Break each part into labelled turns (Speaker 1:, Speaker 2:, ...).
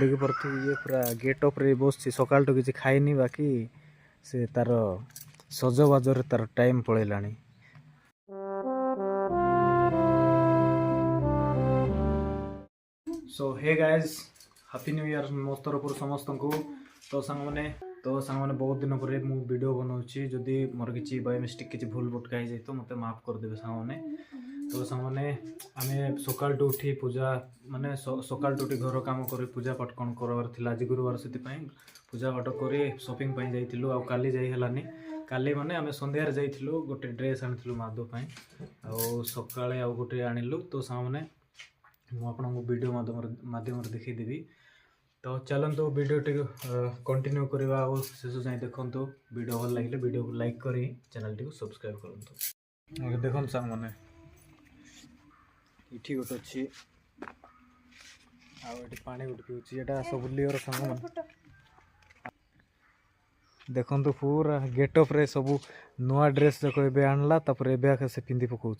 Speaker 1: देखी पड़े ये पूरा गेट अप रे बस सकाल तो किसी खाइनी बाकी से तार सजबाजर तार टाइम पलैलानी। So hey guys happy new year मो तरफ समस्त को। तो सांग मैंने बहुत दिन पर मु वीडियो बनाऊँगी जदि मोर किसी बाय मिस्टेक किसी भूल भटका हो जाए तो मत माफ करदेवे सांग मैंने। तो सांग मैंने आम सकाल उठी पूजा माने सकाल उठी घर काम कर पूजा पाठ कौन कर आज गुरुवार से पूजा पाठ कर शॉपिंग जाइलु काली जाइलानी काली माने आम संध्यार जाइलु गोटे ड्रेस आनी माधव आउ सकाले आउ गोटे आणिलु। तो सांग मैंने मुझे वीडियो माध्यम देखीदेवी। तो चलते वीडियो टी कंटिन्यू करवा शेष जाए देखो वीडियो भल लगे वीडियो को लाइक कर चैनल टी सब्सक्राइब करूँ। देखो सांग मैंने ये गोटे अच्छी आठ पानी गोटे पीछे यहाँ सब लियर सांग मैंने देखो पूरा गेटअप रे सब नुआ ड्रेस जाक ए आणला से पिंधि पकाऊ।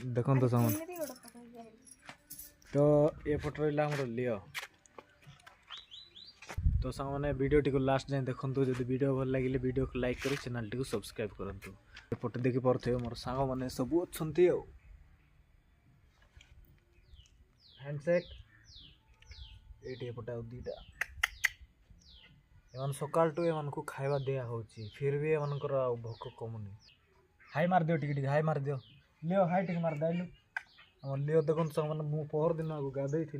Speaker 1: देखो तो सामान तो ये फोटो रहा लियो। तो सामान मैंने वीडियो टी को लास्ट जाए देखो जब वीडियो भल लगे वीडियो को लाइक कर चैनल टी सब्सक्राइब करूँ। फोटो देखी पारे मोर सांग मैंने सब अच्छा हैंडसेक ये पटे दीटा एम सकाल टू एम को खावा दिया हो फिर भी एम भोक कमुनी। हाई मार दियो टिके हाई मार दियो लियो हाई टिके मार दाइलु आम लियो देखो सांग मैंने मु पहर दिन आगे गाधई थी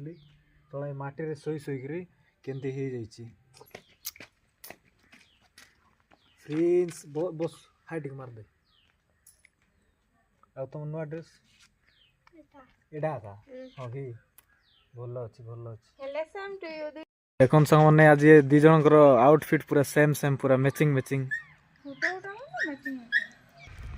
Speaker 1: तले माटी शोई शोकरी केमती हो जाइए फ्रिज बस हाई टिके मार दे आ तुम नुआ ड्रेस एडा का हाँ कि भल अच्छी भल अच्छी देखो सांग मैंने आज दी जनकर आउटफिट पूरा सेम सेम पूरा मैचिंग मैचिंग।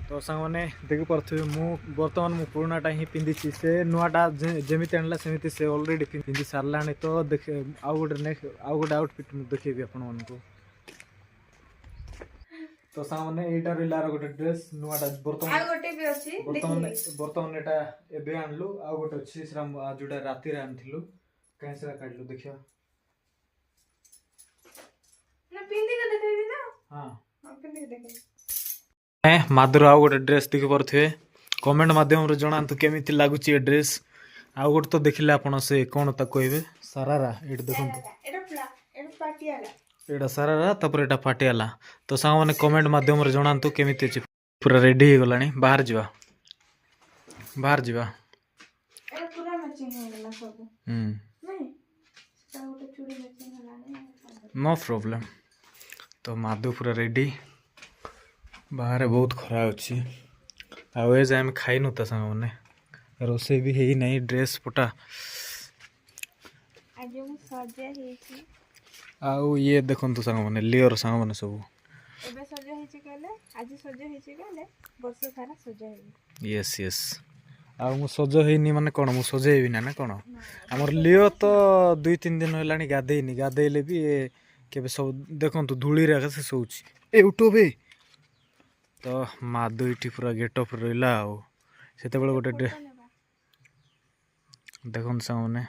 Speaker 1: तो सांग मैंने देखी पारे मु बर्तमान मु पुरानाटा ही पिंधि से नुआटा जमी आणला सेमती से ऑलरेडी पिंधि सारा। तो देखे आउ गोटे नेक्स्ट आउ गोटे आउटफिट देखेबी आपण मानकु। तो सांग मैंने एटा रहा गोटे ड्रेस नुआटा बर्तमान एटा एबे आणलु आउ गोटे अछि सेरा जोटा राती रे आनथिलु काहे सेरा काढलु देखियो ना पिंधि के देखेबी ना। हां पिंधि के देखे माधुर आउ गोटे ड्रेस देखी पारे कमेंट मध्यम जनातु केमी लगुच ये ड्रेस आउ गोटे तो देखिले आपण से कौन ता कहबे सारारा ये देखो एटा सारारा तापर एटा पाटियाला। तो सांग मैंने कमेंट मध्यम जनातु केमी अच्छी पूरा रेडी हो गलानी बाहर जावा बाहर जावा नो प्रॉब्लम। तो माधु पूरा रेडी बाहर बहुत खरा अच्छी आज आम खाइनु ता सांग मैंने रोसे भी है नहीं ड्रेस पटा आउ ये देखो तो सांग मैंने लियर सांग मैंने सब यस यस आउ मु सज होनी माने कौन मु सजेबी ना कौन आमर लियो तो 2-3 दिन है गाधेनी गाधेले भी के सब देखो धूली रे से सोच ए उठो बे। तो माधु ये पूरा गेटअप रहा से गोटे देखो सांग मैंने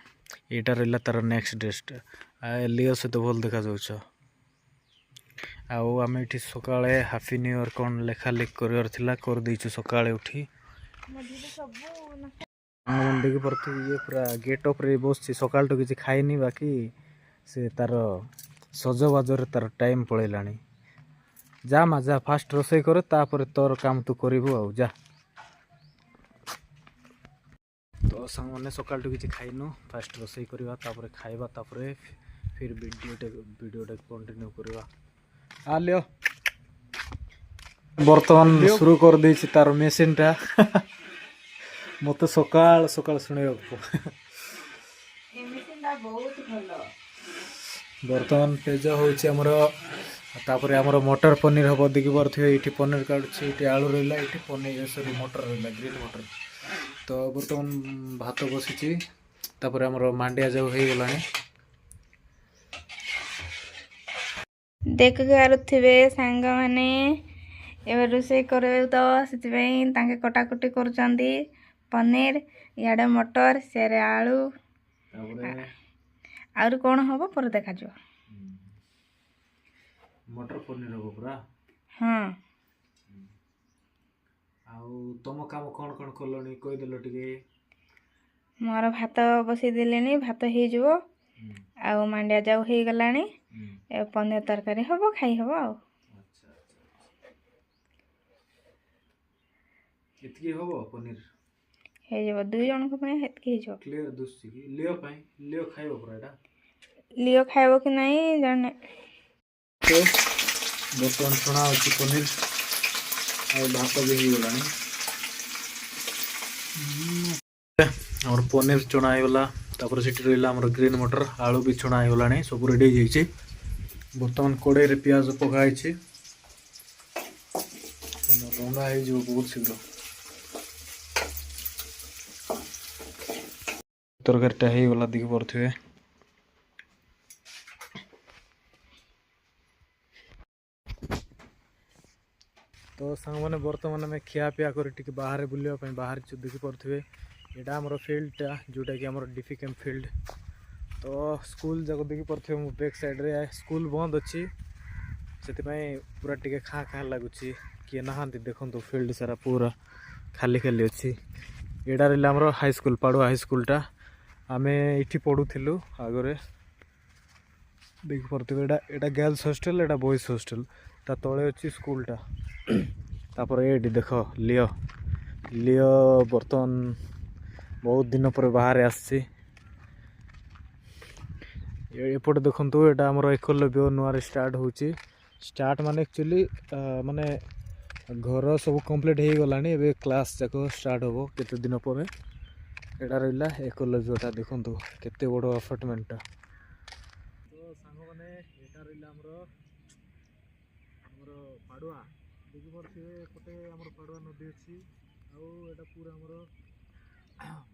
Speaker 1: यहाँ रहा तार नेक्स्ट ड्रेस लियो से तो भल देखा जाऊच आम ये सका हैप्पी न्यू ईयर कौन लेखा लिख कर देचु सका उठी देखी पारे ये पूरा गेटअप रे बस सकाल तो किसी खाइनी बाकी से तार सजबाजर तार टाइम पलैलानी। जा मा जा फास्ट रोसई कर तापर तोर काम तू करू आ जा। तो सांग मैंने सकाल किसी खाइनु फास्ट रोसई करवा तापर खाइबा तापर फिर वीडियो कंटिन्यू करवा आ लियो बर्तमान शुरू कर दी तार मेसीन टा मत सकाल सकाल शुणे बर्तमान पेज होमर तापर आमर मटर पनीर हम देखी पारे ये पनीर काटुचे ये आलू रहा ये पनीर सॉरी मटर रहा ग्रीन मटर। तो बर्तमान भात बसी तापर आमर मांडिया जाऊ हो गला
Speaker 2: देख पारे सांग मैंने रोषे कर तो से कटाकुटी कर पनीर इाड़े मटर सेरे आलू
Speaker 1: तापरे
Speaker 2: आउर कौन हम पर देखा जो
Speaker 1: मटर पनीर हो पूरा
Speaker 2: हाँ
Speaker 1: आउ तुम काम कौन कौन कलनी कही देल टिके
Speaker 2: मोर भात बसई देलेनी भात हो आउ मांडिया जाऊ हो गलानी पनीर तरकारी हम खाई हम आ
Speaker 1: अच्छा इतकी होबो पनीर
Speaker 2: हो दुई जन को हेतकी हो
Speaker 1: क्लियर दुसी की लियो पई लियो खाइबो पूरा एटा
Speaker 2: लियो खाइब कि नहीं जाने
Speaker 1: तो बर्तमान छुणा अच्छी पनीर और भात भी हो गलानी और पनीर छुणा होगला तापर सेठी रहिला हमर ग्रीन मटर आलू भी छुणा होगलानी सब रेडी हो जाइए बर्तमान कड़े रे प्याज पकाई छी रंगा है जो बहुत शीघ्र तरकारीटा होगला देखि पड़े तो सांग मैंने बर्तमान आम खियापिया कर बाहर बुलापी बाहर देखी पड़े यहाँ आम फिल्डटा जोटा कि आम डिफी कैंप फिल्ड तो स्कूल जाक देखी पड़े मो बैक साइड रे स्कूल बंद अच्छी से पूरा टिके खाँ खाँ लगुच किए नहांती देखो फिल्ड सारा पूरा खाली खाली अच्छी यहाँ रहा आम हाई स्कूल पाड़ुआ हाई स्कूलटा आम ये पढ़ुलु आगरे देखी पड़े यहाँ गर्ल्स हॉस्टल यहाँ बॉयज हॉस्टल ता तले अच्छी स्कूलटा तापर ये देख लियो लियो बर्तमान बहुत दिन पर बाहर आसपटे देखु यहाँ आम एकलव्य नुआ स्टार्ट हो स्टार्ट माने एक्चुअली माने घर सब कंप्लीट हो गला ए क्लास जाक स्टार्ट हम केते दिन पर यहाँ रहा एकलव्यटा देखु केते बड़ अपार्टमेंटा तो सांग मैंने यहाँ रहा पाड़ुआ देखी पड़े एपटे आम पाड़ुआ नदी अच्छी आटा पूरा आम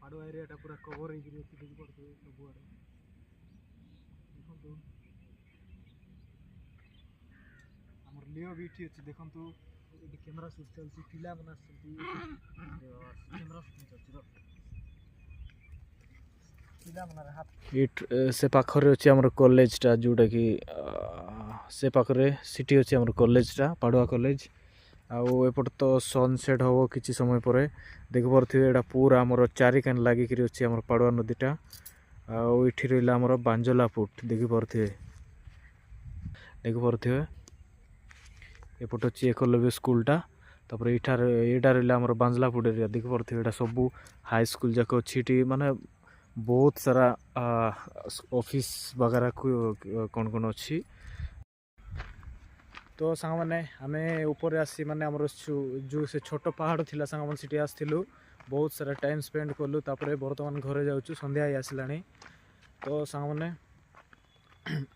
Speaker 1: पाड़ुआ एरियाटा पूरा कवर हो देखी पड़े सबुआड़े देखु आम लियो भी ये अच्छी देखु ये कैमेरा सुट चलती पिला मन कैमेरा से पाखरे अच्छी आम कॉलेजटा जोटा कि से पाखरे सिटी अच्छी आम कॉलेजटा पाड़ुआ कॉलेज आउट तो सनसेट हम किसी समय पर देखी पड़े यहाँ पूरा आम चारिकान लगिक अच्छी आम पाड़ुआ नदीटा आठी रहा आम बांजला पुट देखी पड़े एपट अच्छी एकलव्य स्कूलटा तापर यहाँ रहा आम बांजला पुट एरिया देखी पड़े यहाँ सब हाई स्कूल जाक अच्छी माने बहुत सारा ऑफिस वगैरह कौन कौन अच्छी तो सांग मैंने आम ऊपर आसी माने आमर जो से छोट पहाड़ थिला सांग मैंने सिटी आसलु बहुत सारा टाइम स्पेंड कलु तापर बर्तमान घरे जाऊँ संध्या ही आसलानी तो सांग मैंने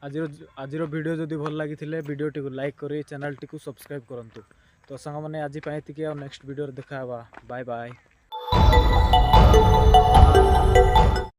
Speaker 1: आज वीडियो जदि भल लगी वीडियो लाइक करी चैनल टी सब्सक्राइब करंतु तो सांग मैंने आज नेक्स्ट वीडियो देखा बाय बाय।